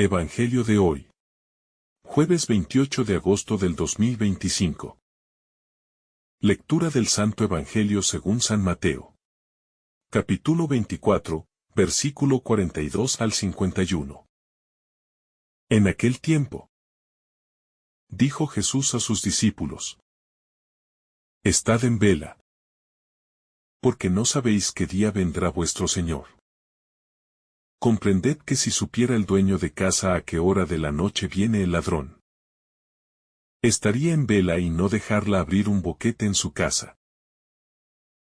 Evangelio de hoy. Jueves 28 de agosto del 2025. Lectura del Santo Evangelio según San Mateo. Capítulo 24, versículo 42 al 51. En aquel tiempo, dijo Jesús a sus discípulos: Estad en vela, porque no sabéis qué día vendrá vuestro Señor. Comprended que si supiera el dueño de casa a qué hora de la noche viene el ladrón, estaría en vela y no dejarla abrir un boquete en su casa.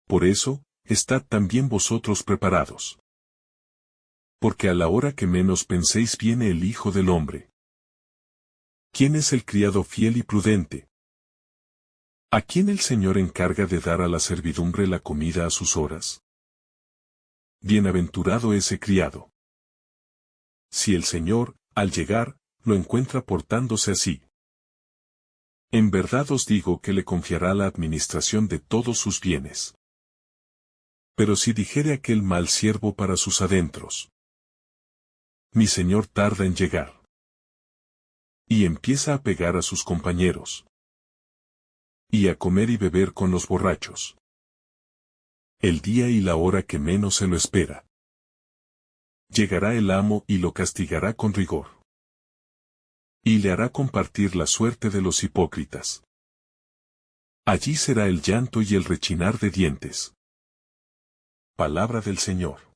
Por eso, estad también vosotros preparados. Porque a la hora que menos penséis viene el Hijo del Hombre. ¿Quién es el criado fiel y prudente? ¿A quién el Señor encarga de dar a la servidumbre la comida a sus horas? Bienaventurado ese criado. Si el Señor, al llegar, lo encuentra portándose así. En verdad os digo que le confiará la administración de todos sus bienes. Pero si dijere aquel mal siervo para sus adentros: Mi Señor tarda en llegar. Y empieza a pegar a sus compañeros. Y a comer y beber con los borrachos. El día y la hora que menos se lo espera. Llegará el amo y lo castigará con rigor. Y le hará compartir la suerte de los hipócritas. Allí será el llanto y el rechinar de dientes. Palabra del Señor.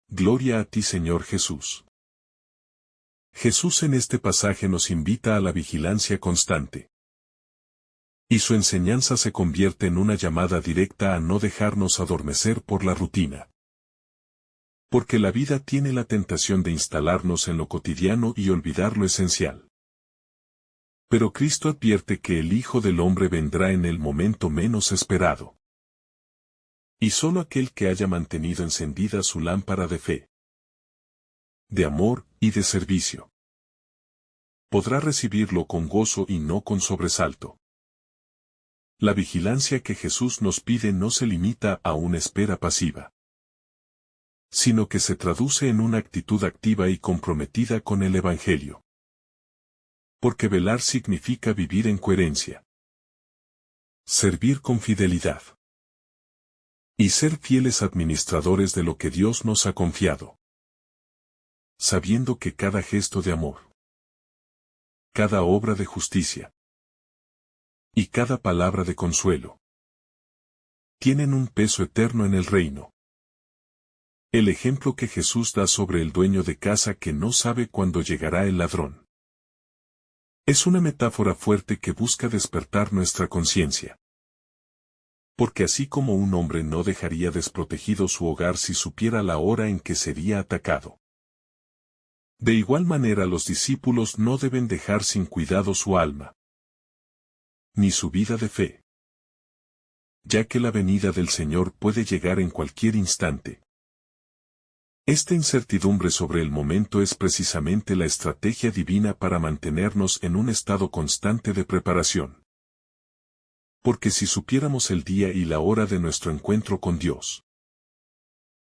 Gloria a ti, Señor Jesús. Jesús en este pasaje nos invita a la vigilancia constante. Y su enseñanza se convierte en una llamada directa a no dejarnos adormecer por la rutina. Porque la vida tiene la tentación de instalarnos en lo cotidiano y olvidar lo esencial. Pero Cristo advierte que el Hijo del Hombre vendrá en el momento menos esperado. Y solo aquel que haya mantenido encendida su lámpara de fe, de amor y de servicio, podrá recibirlo con gozo y no con sobresalto. La vigilancia que Jesús nos pide no se limita a una espera pasiva, sino que se traduce en una actitud activa y comprometida con el Evangelio. Porque velar significa vivir en coherencia, servir con fidelidad y ser fieles administradores de lo que Dios nos ha confiado, sabiendo que cada gesto de amor, cada obra de justicia y cada palabra de consuelo tienen un peso eterno en el reino. El ejemplo que Jesús da sobre el dueño de casa que no sabe cuándo llegará el ladrón es una metáfora fuerte que busca despertar nuestra conciencia. Porque así como un hombre no dejaría desprotegido su hogar si supiera la hora en que sería atacado, de igual manera los discípulos no deben dejar sin cuidado su alma, ni su vida de fe, ya que la venida del Señor puede llegar en cualquier instante. Esta incertidumbre sobre el momento es precisamente la estrategia divina para mantenernos en un estado constante de preparación. Porque si supiéramos el día y la hora de nuestro encuentro con Dios,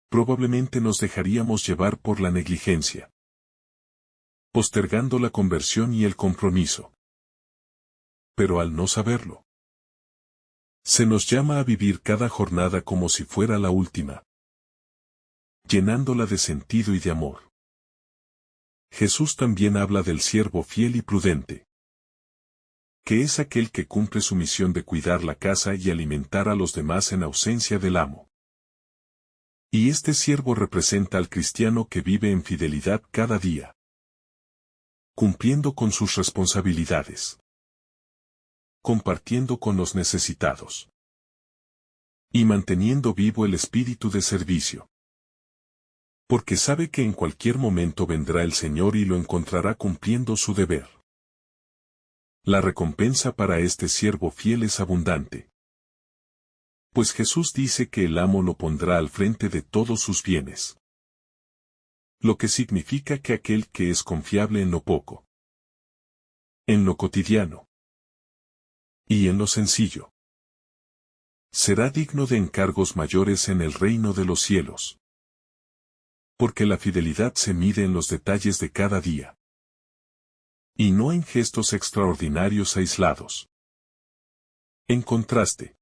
probablemente nos dejaríamos llevar por la negligencia, postergando la conversión y el compromiso. Pero al no saberlo, se nos llama a vivir cada jornada como si fuera la última, llenándola de sentido y de amor. Jesús también habla del siervo fiel y prudente, que es aquel que cumple su misión de cuidar la casa y alimentar a los demás en ausencia del amo. Y este siervo representa al cristiano que vive en fidelidad cada día, cumpliendo con sus responsabilidades, compartiendo con los necesitados y manteniendo vivo el espíritu de servicio. Porque sabe que en cualquier momento vendrá el Señor y lo encontrará cumpliendo su deber. La recompensa para este siervo fiel es abundante. Pues Jesús dice que el amo lo pondrá al frente de todos sus bienes. Lo que significa que aquel que es confiable en lo poco, en lo cotidiano y en lo sencillo, será digno de encargos mayores en el reino de los cielos. Porque la fidelidad se mide en los detalles de cada día. Y no en gestos extraordinarios aislados. En contraste,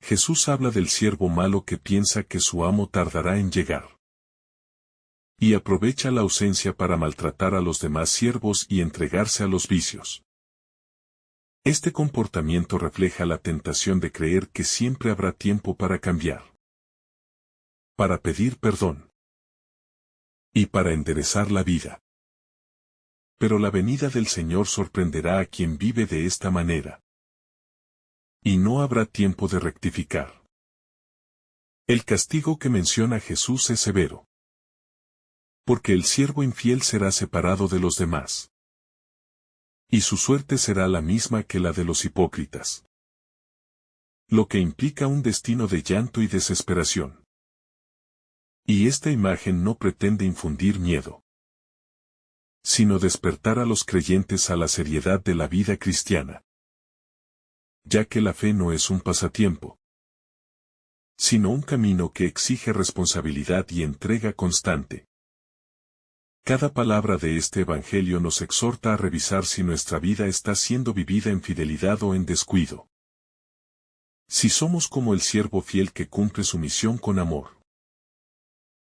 Jesús habla del siervo malo que piensa que su amo tardará en llegar. Y aprovecha la ausencia para maltratar a los demás siervos y entregarse a los vicios. Este comportamiento refleja la tentación de creer que siempre habrá tiempo para cambiar. Para pedir perdón. Y para enderezar la vida. Pero la venida del Señor sorprenderá a quien vive de esta manera. Y no habrá tiempo de rectificar. El castigo que menciona Jesús es severo. Porque el siervo infiel será separado de los demás. Y su suerte será la misma que la de los hipócritas. Lo que implica un destino de llanto y desesperación. Y esta imagen no pretende infundir miedo, sino despertar a los creyentes a la seriedad de la vida cristiana. Ya que la fe no es un pasatiempo, sino un camino que exige responsabilidad y entrega constante. Cada palabra de este Evangelio nos exhorta a revisar si nuestra vida está siendo vivida en fidelidad o en descuido. Si somos como el siervo fiel que cumple su misión con amor.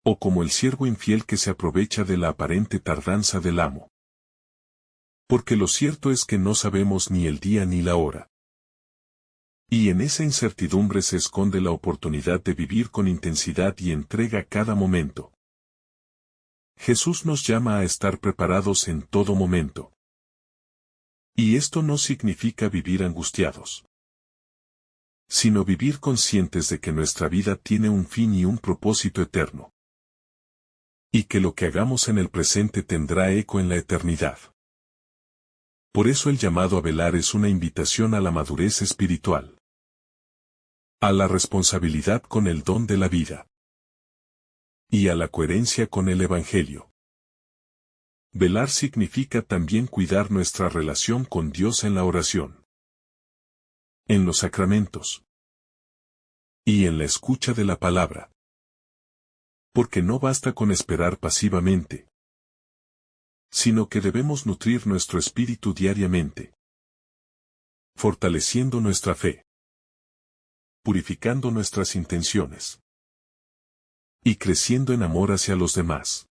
O como el siervo infiel que se aprovecha de la aparente tardanza del amo. Porque lo cierto es que no sabemos ni el día ni la hora. Y en esa incertidumbre se esconde la oportunidad de vivir con intensidad y entrega cada momento. Jesús nos llama a estar preparados en todo momento. Y esto no significa vivir angustiados, sino vivir conscientes de que nuestra vida tiene un fin y un propósito eterno. Y que lo que hagamos en el presente tendrá eco en la eternidad. Por eso el llamado a velar es una invitación a la madurez espiritual. A la responsabilidad con el don de la vida. Y a la coherencia con el Evangelio. Velar significa también cuidar nuestra relación con Dios en la oración. En los sacramentos. Y en la escucha de la palabra. Porque no basta con esperar pasivamente, sino que debemos nutrir nuestro espíritu diariamente, fortaleciendo nuestra fe, purificando nuestras intenciones y creciendo en amor hacia los demás.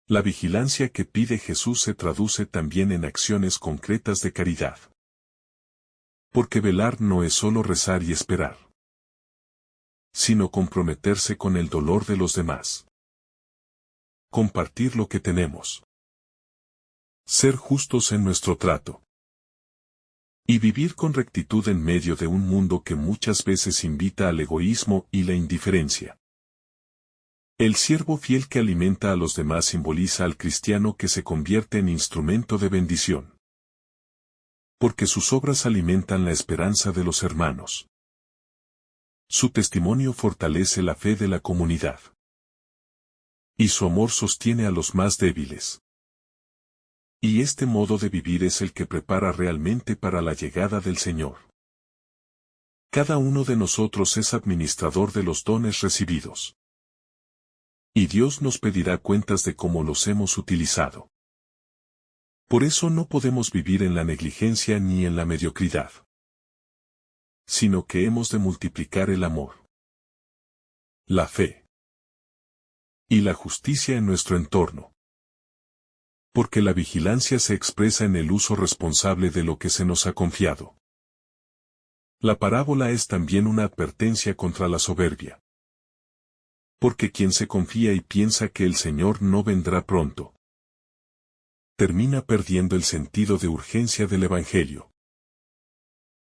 La vigilancia que pide Jesús se traduce también en acciones concretas de caridad. Porque velar no es solo rezar y esperar, sino comprometerse con el dolor de los demás. Compartir lo que tenemos. Ser justos en nuestro trato. Y vivir con rectitud en medio de un mundo que muchas veces invita al egoísmo y la indiferencia. El siervo fiel que alimenta a los demás simboliza al cristiano que se convierte en instrumento de bendición. Porque sus obras alimentan la esperanza de los hermanos. Su testimonio fortalece la fe de la comunidad. Y su amor sostiene a los más débiles. Y este modo de vivir es el que prepara realmente para la llegada del Señor. Cada uno de nosotros es administrador de los dones recibidos. Y Dios nos pedirá cuentas de cómo los hemos utilizado. Por eso no podemos vivir en la negligencia ni en la mediocridad, sino que hemos de multiplicar el amor, la fe y la justicia en nuestro entorno. Porque la vigilancia se expresa en el uso responsable de lo que se nos ha confiado. La parábola es también una advertencia contra la soberbia. Porque quien se confía y piensa que el Señor no vendrá pronto, termina perdiendo el sentido de urgencia del Evangelio.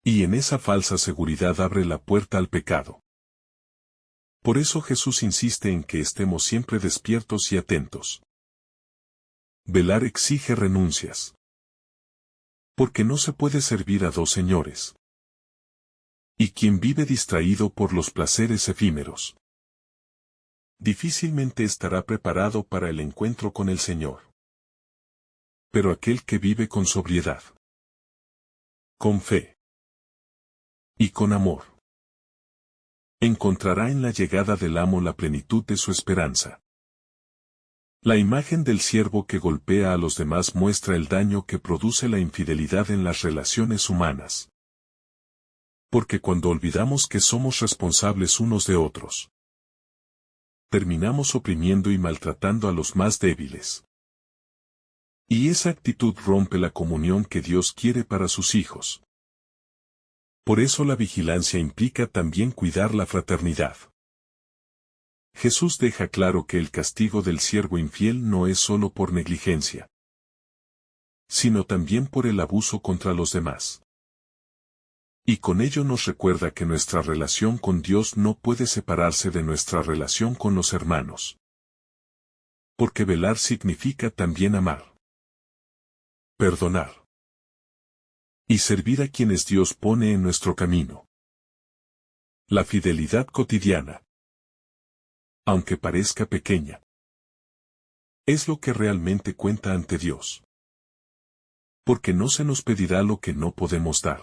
Y en esa falsa seguridad abre la puerta al pecado. Por eso Jesús insiste en que estemos siempre despiertos y atentos. Velar exige renuncias. Porque no se puede servir a dos señores. Y quien vive distraído por los placeres efímeros, difícilmente estará preparado para el encuentro con el Señor. Pero aquel que vive con sobriedad, con fe y con amor, encontrará en la llegada del amo la plenitud de su esperanza. La imagen del siervo que golpea a los demás muestra el daño que produce la infidelidad en las relaciones humanas. Porque cuando olvidamos que somos responsables unos de otros, terminamos oprimiendo y maltratando a los más débiles. Y esa actitud rompe la comunión que Dios quiere para sus hijos. Por eso la vigilancia implica también cuidar la fraternidad. Jesús deja claro que el castigo del siervo infiel no es solo por negligencia, sino también por el abuso contra los demás. Y con ello nos recuerda que nuestra relación con Dios no puede separarse de nuestra relación con los hermanos. Porque velar significa también amar, perdonar y servir a quienes Dios pone en nuestro camino. La fidelidad cotidiana, aunque parezca pequeña, es lo que realmente cuenta ante Dios. Porque no se nos pedirá lo que no podemos dar,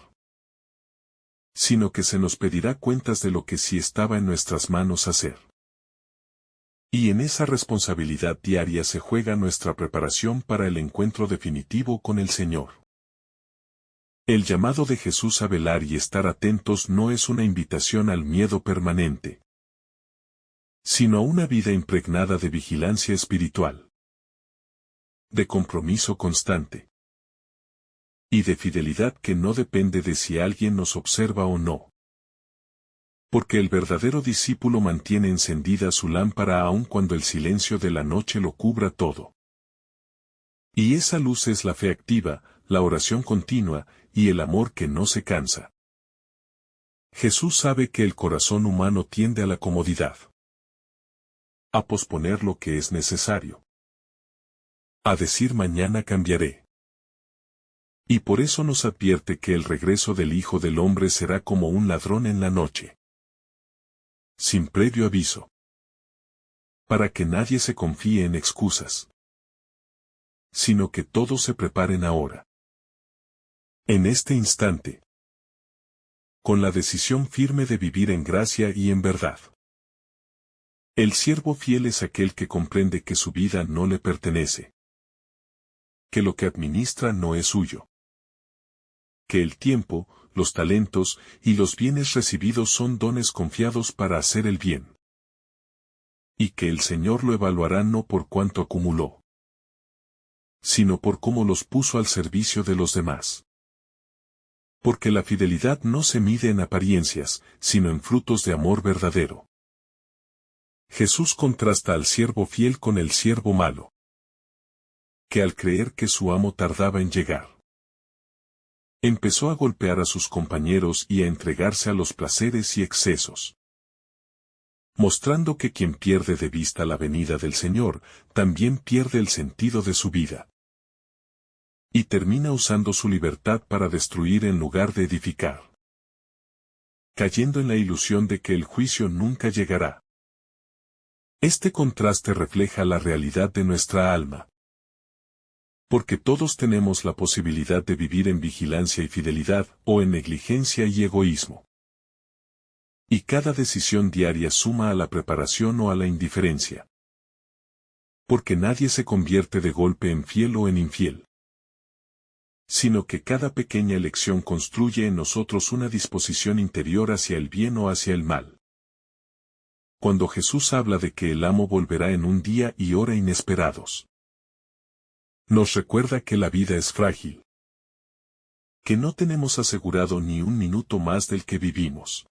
sino que se nos pedirá cuentas de lo que sí estaba en nuestras manos hacer. Y en esa responsabilidad diaria se juega nuestra preparación para el encuentro definitivo con el Señor. El llamado de Jesús a velar y estar atentos no es una invitación al miedo permanente, sino a una vida impregnada de vigilancia espiritual, de compromiso constante y de fidelidad que no depende de si alguien nos observa o no. Porque el verdadero discípulo mantiene encendida su lámpara aun cuando el silencio de la noche lo cubra todo. Y esa luz es la fe activa, la oración continua, y el amor que no se cansa. Jesús sabe que el corazón humano tiende a la comodidad, a posponer lo que es necesario, a decir mañana cambiaré. Y por eso nos advierte que el regreso del Hijo del Hombre será como un ladrón en la noche, sin previo aviso, para que nadie se confíe en excusas, sino que todos se preparen ahora, en este instante, con la decisión firme de vivir en gracia y en verdad. El siervo fiel es aquel que comprende que su vida no le pertenece, que lo que administra no es suyo, que el tiempo, los talentos y los bienes recibidos son dones confiados para hacer el bien, y que el Señor lo evaluará no por cuánto acumuló, sino por cómo los puso al servicio de los demás. Porque la fidelidad no se mide en apariencias, sino en frutos de amor verdadero. Jesús contrasta al siervo fiel con el siervo malo, que al creer que su amo tardaba en llegar, empezó a golpear a sus compañeros y a entregarse a los placeres y excesos, mostrando que quien pierde de vista la venida del Señor, también pierde el sentido de su vida, y termina usando su libertad para destruir en lugar de edificar, cayendo en la ilusión de que el juicio nunca llegará. Este contraste refleja la realidad de nuestra alma. Porque todos tenemos la posibilidad de vivir en vigilancia y fidelidad, o en negligencia y egoísmo. Y cada decisión diaria suma a la preparación o a la indiferencia. Porque nadie se convierte de golpe en fiel o en infiel, sino que cada pequeña elección construye en nosotros una disposición interior hacia el bien o hacia el mal. Cuando Jesús habla de que el amo volverá en un día y hora inesperados, nos recuerda que la vida es frágil, que no tenemos asegurado ni un minuto más del que vivimos,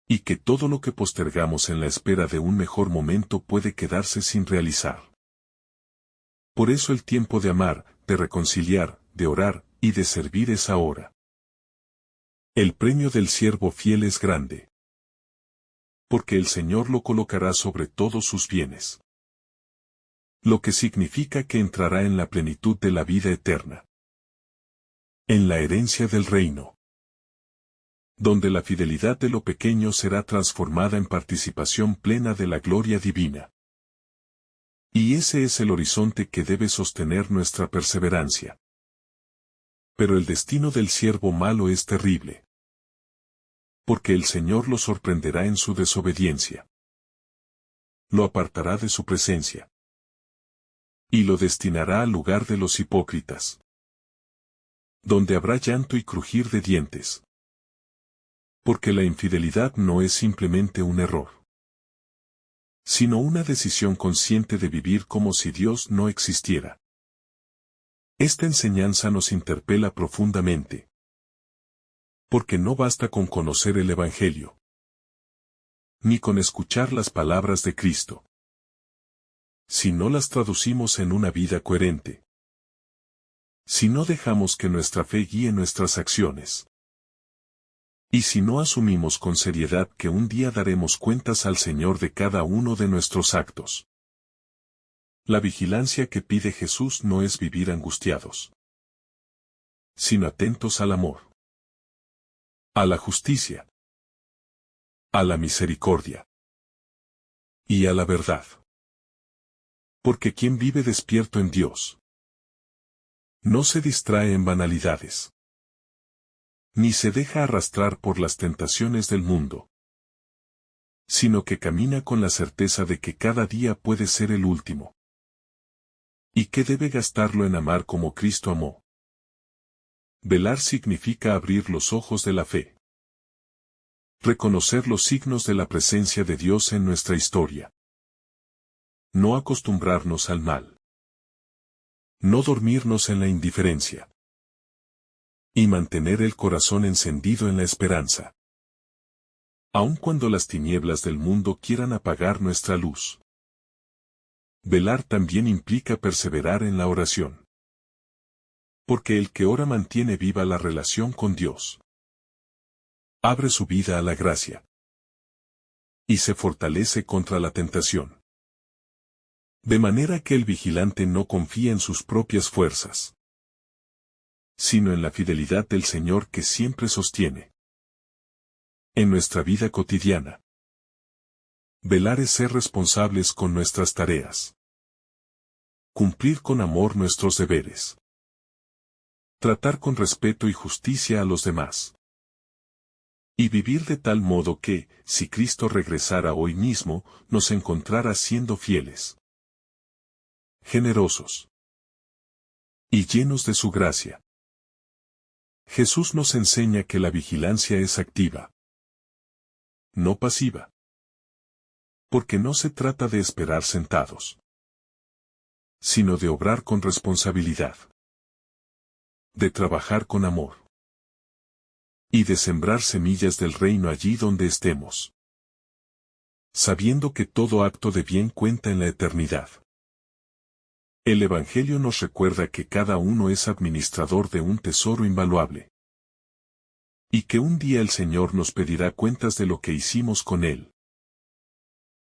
y que todo lo que postergamos en la espera de un mejor momento puede quedarse sin realizar. Por eso el tiempo de amar, de reconciliar, de orar y de servir es ahora. El premio del siervo fiel es grande, porque el Señor lo colocará sobre todos sus bienes, lo que significa que entrará en la plenitud de la vida eterna, en la herencia del reino, donde la fidelidad de lo pequeño será transformada en participación plena de la gloria divina. Y ese es el horizonte que debe sostener nuestra perseverancia. Pero el destino del siervo malo es terrible, Porque el Señor lo sorprenderá en su desobediencia. Lo apartará de su presencia. Y lo destinará al lugar de los hipócritas, donde habrá llanto y crujir de dientes. Porque la infidelidad no es simplemente un error, sino una decisión consciente de vivir como si Dios no existiera. Esta enseñanza nos interpela profundamente. Porque no basta con conocer el Evangelio, ni con escuchar las palabras de Cristo, si no las traducimos en una vida coherente. Si no dejamos que nuestra fe guíe nuestras acciones. Y si no asumimos con seriedad que un día daremos cuentas al Señor de cada uno de nuestros actos. La vigilancia que pide Jesús no es vivir angustiados, sino atentos al amor, a la justicia, a la misericordia y a la verdad. Porque quien vive despierto en Dios no se distrae en banalidades, ni se deja arrastrar por las tentaciones del mundo, sino que camina con la certeza de que cada día puede ser el último, y que debe gastarlo en amar como Cristo amó. Velar significa abrir los ojos de la fe, reconocer los signos de la presencia de Dios en nuestra historia, no acostumbrarnos al mal, no dormirnos en la indiferencia, y mantener el corazón encendido en la esperanza. Aun cuando las tinieblas del mundo quieran apagar nuestra luz. Velar también implica perseverar en la oración. Porque el que ora mantiene viva la relación con Dios. Abre su vida a la gracia. Y se fortalece contra la tentación. De manera que el vigilante no confía en sus propias fuerzas, sino en la fidelidad del Señor que siempre sostiene. En nuestra vida cotidiana, velar es ser responsables con nuestras tareas. Cumplir con amor nuestros deberes. Tratar con respeto y justicia a los demás. Y vivir de tal modo que, si Cristo regresara hoy mismo, nos encontrara siendo fieles, generosos y llenos de su gracia. Jesús nos enseña que la vigilancia es activa, no pasiva. Porque no se trata de esperar sentados, sino de obrar con responsabilidad, de trabajar con amor, y de sembrar semillas del reino allí donde estemos, sabiendo que todo acto de bien cuenta en la eternidad. El Evangelio nos recuerda que cada uno es administrador de un tesoro invaluable, y que un día el Señor nos pedirá cuentas de lo que hicimos con él.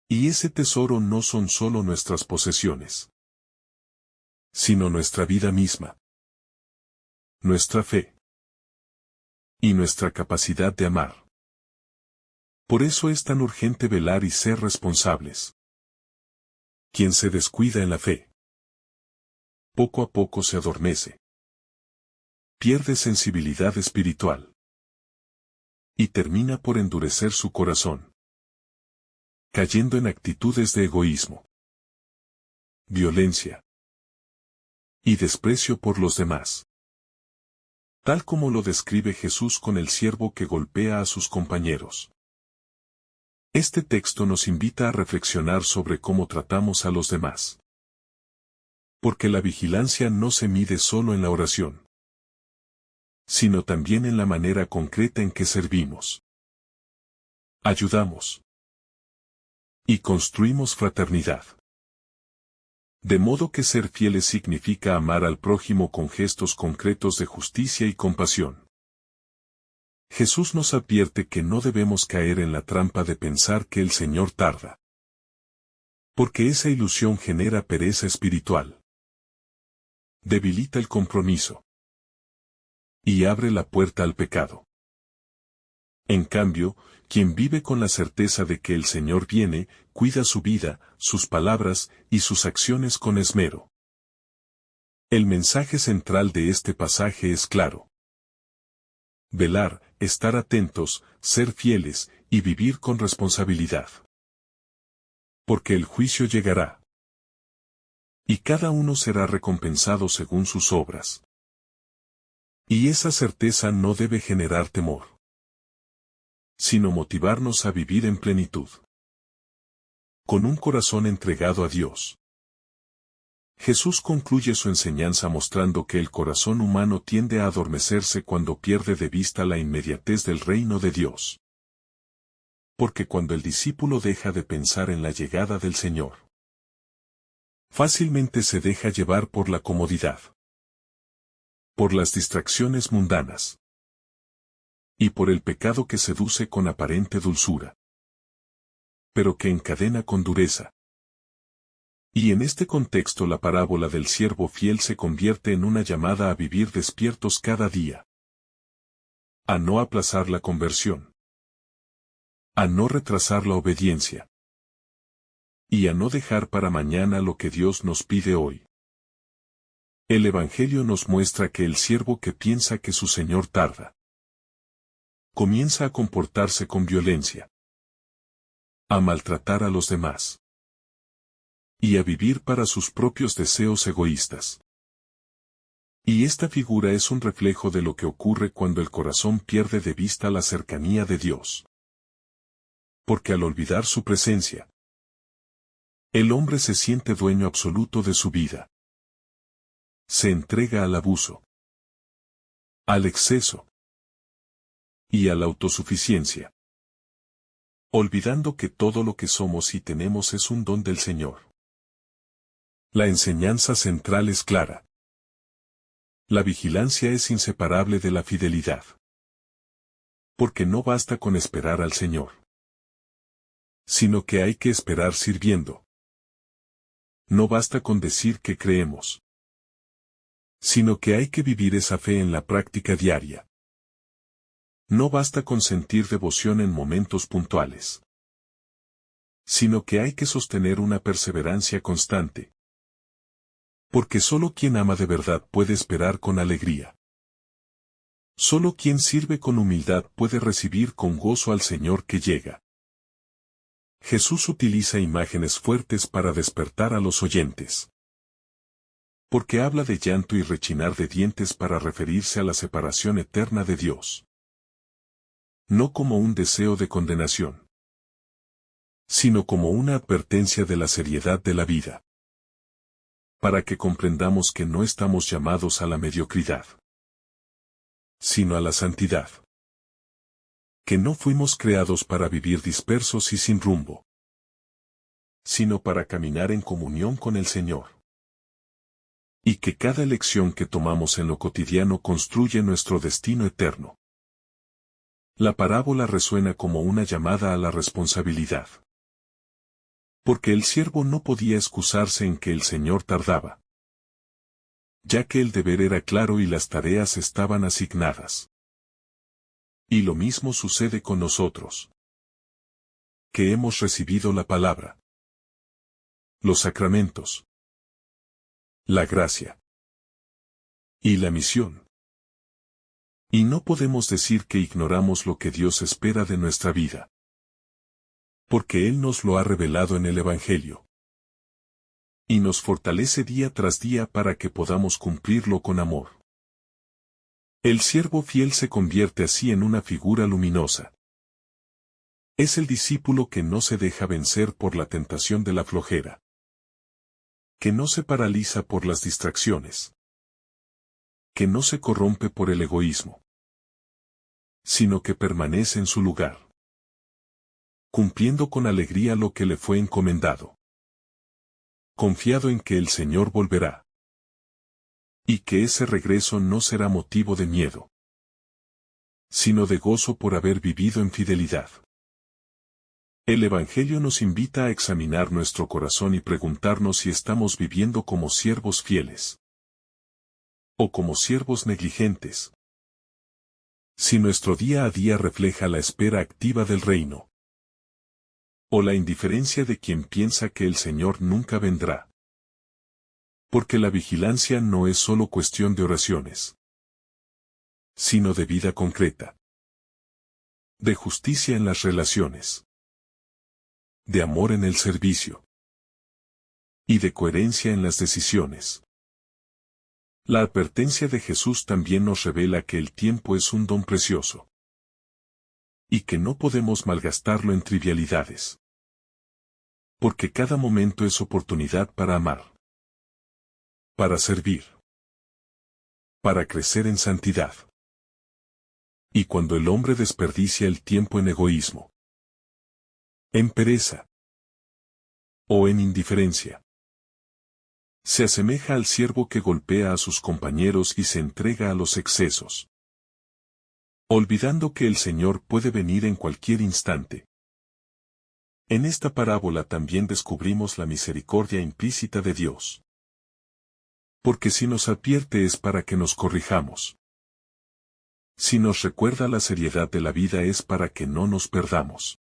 Y ese tesoro no son solo nuestras posesiones, sino nuestra vida misma, nuestra fe y nuestra capacidad de amar. Por eso es tan urgente velar y ser responsables. Quien se descuida en la fe, poco a poco se adormece, pierde sensibilidad espiritual y termina por endurecer su corazón, cayendo en actitudes de egoísmo, violencia y desprecio por los demás. Tal como lo describe Jesús con el siervo que golpea a sus compañeros. Este texto nos invita a reflexionar sobre cómo tratamos a los demás. Porque la vigilancia no se mide solo en la oración, sino también en la manera concreta en que servimos, ayudamos y construimos fraternidad. De modo que ser fieles significa amar al prójimo con gestos concretos de justicia y compasión. Jesús nos advierte que no debemos caer en la trampa de pensar que el Señor tarda. Porque esa ilusión genera pereza espiritual. Debilita el compromiso. Y abre la puerta al pecado. En cambio, quien vive con la certeza de que el Señor viene, cuida su vida, sus palabras y sus acciones con esmero. El mensaje central de este pasaje es claro. Velar estar atentos, ser fieles, y vivir con responsabilidad. Porque el juicio llegará. Y cada uno será recompensado según sus obras. Y esa certeza no debe generar temor, sino motivarnos a vivir en plenitud, con un corazón entregado a Dios. Jesús concluye su enseñanza mostrando que el corazón humano tiende a adormecerse cuando pierde de vista la inmediatez del reino de Dios. Porque cuando el discípulo deja de pensar en la llegada del Señor, fácilmente se deja llevar por la comodidad, por las distracciones mundanas y por el pecado que seduce con aparente dulzura, pero que encadena con dureza. Y en este contexto la parábola del siervo fiel se convierte en una llamada a vivir despiertos cada día, a no aplazar la conversión, a no retrasar la obediencia, y a no dejar para mañana lo que Dios nos pide hoy. El Evangelio nos muestra que el siervo que piensa que su Señor tarda, comienza a comportarse con violencia, a maltratar a los demás, y a vivir para sus propios deseos egoístas. Y esta figura es un reflejo de lo que ocurre cuando el corazón pierde de vista la cercanía de Dios. Porque al olvidar su presencia, el hombre se siente dueño absoluto de su vida. Se entrega al abuso, al exceso y a la autosuficiencia, olvidando que todo lo que somos y tenemos es un don del Señor. La enseñanza central es clara. La vigilancia es inseparable de la fidelidad. Porque no basta con esperar al Señor, sino que hay que esperar sirviendo. No basta con decir que creemos, sino que hay que vivir esa fe en la práctica diaria. No basta con sentir devoción en momentos puntuales, sino que hay que sostener una perseverancia constante. Porque solo quien ama de verdad puede esperar con alegría. Solo quien sirve con humildad puede recibir con gozo al Señor que llega. Jesús utiliza imágenes fuertes para despertar a los oyentes. Porque habla de llanto y rechinar de dientes para referirse a la separación eterna de Dios. No como un deseo de condenación, sino como una advertencia de la seriedad de la vida. Para que comprendamos que no estamos llamados a la mediocridad, sino a la santidad. Que no fuimos creados para vivir dispersos y sin rumbo, sino para caminar en comunión con el Señor. Y que cada elección que tomamos en lo cotidiano construye nuestro destino eterno. La parábola resuena como una llamada a la responsabilidad. Porque el siervo no podía excusarse en que el Señor tardaba, ya que el deber era claro y las tareas estaban asignadas. Y lo mismo sucede con nosotros, que hemos recibido la palabra, los sacramentos, la gracia y la misión. Y no podemos decir que ignoramos lo que Dios espera de nuestra vida, porque Él nos lo ha revelado en el Evangelio. Y nos fortalece día tras día para que podamos cumplirlo con amor. El siervo fiel se convierte así en una figura luminosa. Es el discípulo que no se deja vencer por la tentación de la flojera, que no se paraliza por las distracciones, que no se corrompe por el egoísmo, sino que permanece en su lugar, cumpliendo con alegría lo que le fue encomendado, confiado en que el Señor volverá, y que ese regreso no será motivo de miedo, sino de gozo por haber vivido en fidelidad. El Evangelio nos invita a examinar nuestro corazón y preguntarnos si estamos viviendo como siervos fieles, o como siervos negligentes. Si nuestro día a día refleja la espera activa del reino, o la indiferencia de quien piensa que el Señor nunca vendrá. Porque la vigilancia no es solo cuestión de oraciones, sino de vida concreta. de justicia en las relaciones, de amor en el servicio y de coherencia en las decisiones. La advertencia de Jesús también nos revela que el tiempo es un don precioso y que no podemos malgastarlo en trivialidades. Porque cada momento es oportunidad para amar, para servir, para crecer en santidad. Y cuando el hombre desperdicia el tiempo en egoísmo, en pereza o en indiferencia, se asemeja al siervo que golpea a sus compañeros y se entrega a los excesos, olvidando que el Señor puede venir en cualquier instante. En esta parábola también descubrimos la misericordia implícita de Dios. Porque si nos advierte es para que nos corrijamos. Si nos recuerda la seriedad de la vida es para que no nos perdamos.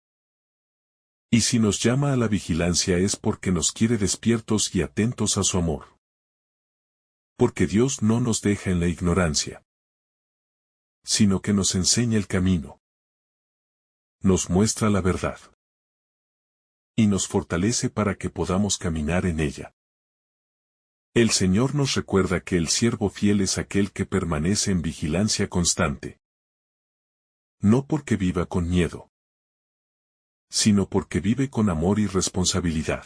Y si nos llama a la vigilancia es porque nos quiere despiertos y atentos a su amor. Porque Dios no nos deja en la ignorancia, sino que nos enseña el camino. Nos muestra la verdad. Y nos fortalece para que podamos caminar en ella. El Señor nos recuerda que el siervo fiel es aquel que permanece en vigilancia constante. No porque viva con miedo, sino porque vive con amor y responsabilidad.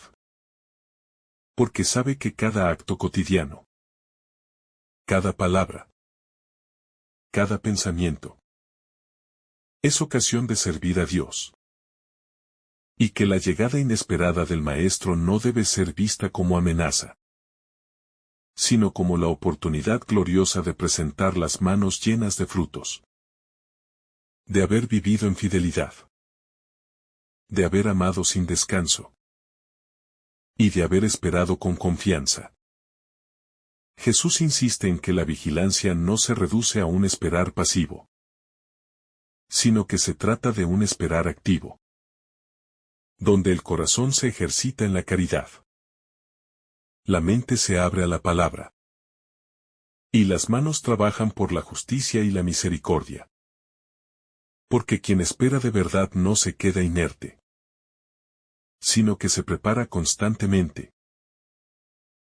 Porque sabe que cada acto cotidiano, cada palabra, cada pensamiento, es ocasión de servir a Dios. Y que la llegada inesperada del Maestro no debe ser vista como amenaza, sino como la oportunidad gloriosa de presentar las manos llenas de frutos, de haber vivido en fidelidad, de haber amado sin descanso, y de haber esperado con confianza. Jesús insiste en que la vigilancia no se reduce a un esperar pasivo, sino que se trata de un esperar activo, donde el corazón se ejercita en la caridad, la mente se abre a la palabra, y las manos trabajan por la justicia y la misericordia. Porque quien espera de verdad no se queda inerte, sino que se prepara constantemente,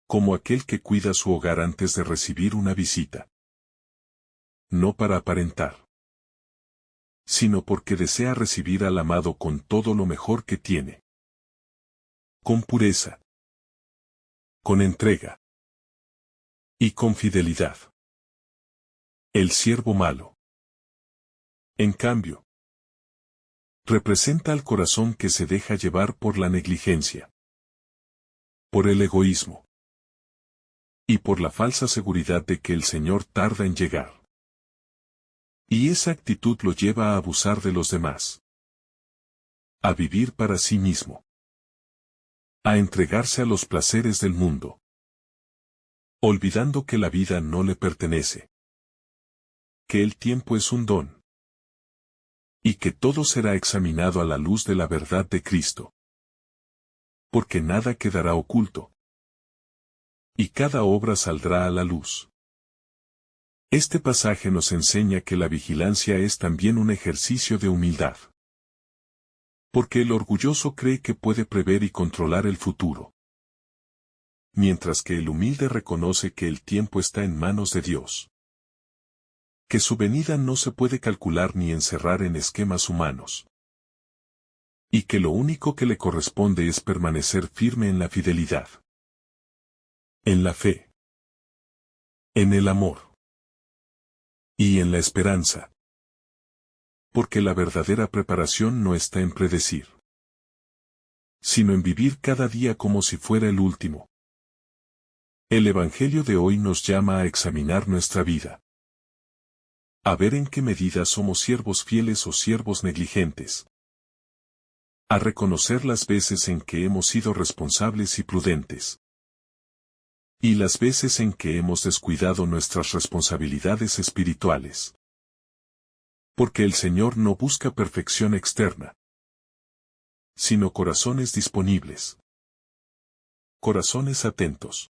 como aquel que cuida su hogar antes de recibir una visita. No para aparentar, sino porque desea recibir al amado con todo lo mejor que tiene. Con pureza, con entrega y con fidelidad. El siervo malo, en cambio, representa al corazón que se deja llevar por la negligencia, por el egoísmo y por la falsa seguridad de que el Señor tarda en llegar. Y esa actitud lo lleva a abusar de los demás, a vivir para sí mismo, a entregarse a los placeres del mundo, olvidando que la vida no le pertenece, que el tiempo es un don, y que todo será examinado a la luz de la verdad de Cristo. Porque nada quedará oculto, y cada obra saldrá a la luz. Este pasaje nos enseña que la vigilancia es también un ejercicio de humildad. Porque el orgulloso cree que puede prever y controlar el futuro, mientras que el humilde reconoce que el tiempo está en manos de Dios. Que su venida no se puede calcular ni encerrar en esquemas humanos. Y que lo único que le corresponde es permanecer firme en la fidelidad, en la fe, en el amor y en la esperanza. Porque la verdadera preparación no está en predecir, sino en vivir cada día como si fuera el último. El Evangelio de hoy nos llama a examinar nuestra vida, a ver en qué medida somos siervos fieles o siervos negligentes, a reconocer las veces en que hemos sido responsables y prudentes, y las veces en que hemos descuidado nuestras responsabilidades espirituales. Porque el Señor no busca perfección externa, sino corazones disponibles, corazones atentos,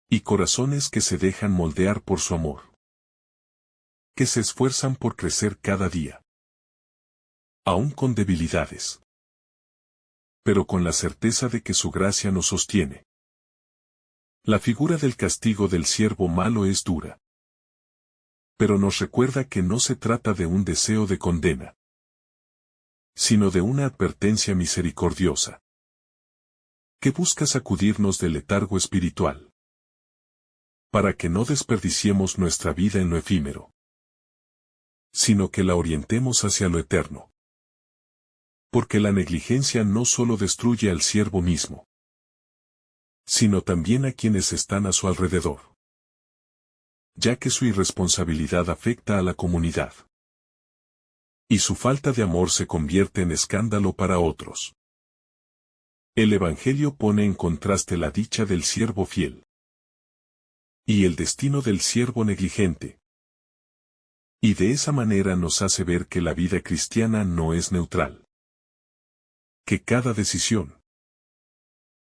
y corazones que se dejan moldear por su amor, que se esfuerzan por crecer cada día. aún con debilidades. Pero con la certeza de que su gracia nos sostiene. La figura del castigo del siervo malo es dura. Pero nos recuerda que no se trata de un deseo de condena, sino de una advertencia misericordiosa, que busca sacudirnos del letargo espiritual, para que no desperdiciemos nuestra vida en lo efímero, sino que la orientemos hacia lo eterno. Porque la negligencia no solo destruye al siervo mismo, sino también a quienes están a su alrededor, ya que su irresponsabilidad afecta a la comunidad, y su falta de amor se convierte en escándalo para otros. El Evangelio pone en contraste la dicha del siervo fiel y el destino del siervo negligente. Y de esa manera nos hace ver que la vida cristiana no es neutral. Que cada decisión,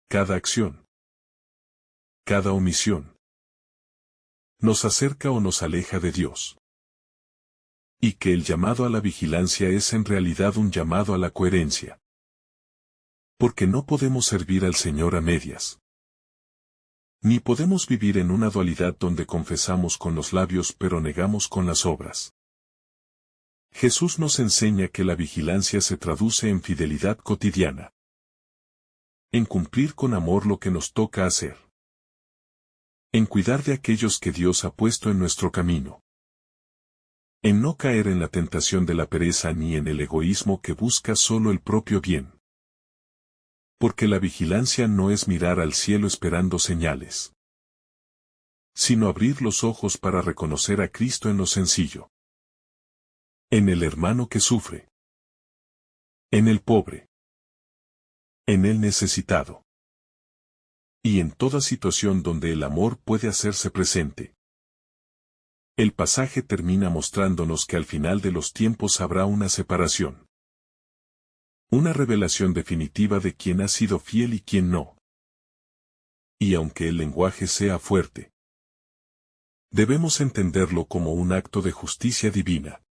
cada acción, cada omisión, nos acerca o nos aleja de Dios. Y que el llamado a la vigilancia es en realidad un llamado a la coherencia. Porque no podemos servir al Señor a medias. Ni podemos vivir en una dualidad donde confesamos con los labios pero negamos con las obras. Jesús nos enseña que la vigilancia se traduce en fidelidad cotidiana. En cumplir con amor lo que nos toca hacer. En cuidar de aquellos que Dios ha puesto en nuestro camino. En no caer en la tentación de la pereza ni en el egoísmo que busca solo el propio bien. Porque la vigilancia no es mirar al cielo esperando señales, sino abrir los ojos para reconocer a Cristo en lo sencillo. En el hermano que sufre. En el pobre. En el necesitado. Y en toda situación donde el amor puede hacerse presente. El pasaje termina mostrándonos que al final de los tiempos habrá una separación. Una revelación definitiva de quién ha sido fiel y quién no. Y aunque el lenguaje sea fuerte, debemos entenderlo como un acto de justicia divina,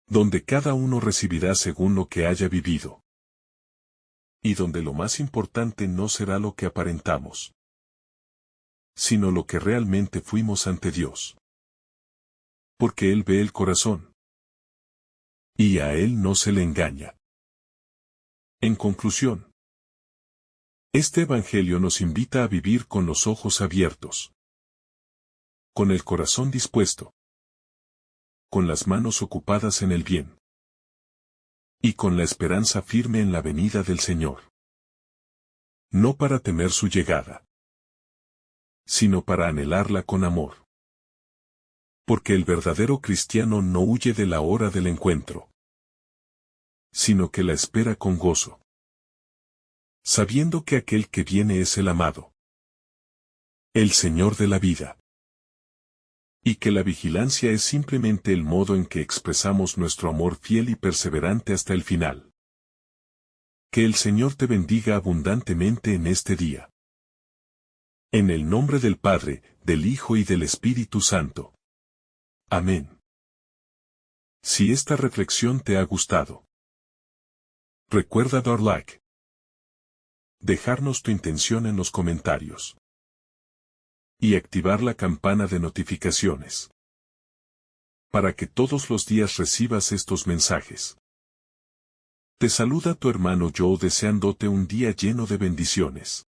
donde cada uno recibirá según lo que haya vivido. Y donde lo más importante no será lo que aparentamos, sino lo que realmente fuimos ante Dios. Porque Él ve el corazón. Y a Él no se le engaña. En conclusión, este Evangelio nos invita a vivir con los ojos abiertos, con el corazón dispuesto, con las manos ocupadas en el bien, y con la esperanza firme en la venida del Señor. No para temer su llegada, sino para anhelarla con amor. Porque el verdadero cristiano no huye de la hora del encuentro, sino que la espera con gozo, sabiendo que aquel que viene es el amado, el Señor de la vida, y que la vigilancia es simplemente el modo en que expresamos nuestro amor fiel y perseverante hasta el final. Que el Señor te bendiga abundantemente en este día. En el nombre del Padre, del Hijo y del Espíritu Santo. Amén. Si esta reflexión te ha gustado, recuerda dar like, dejarnos tu intención en los comentarios y activar la campana de notificaciones para que todos los días recibas estos mensajes. Te saluda tu hermano Joe deseándote un día lleno de bendiciones.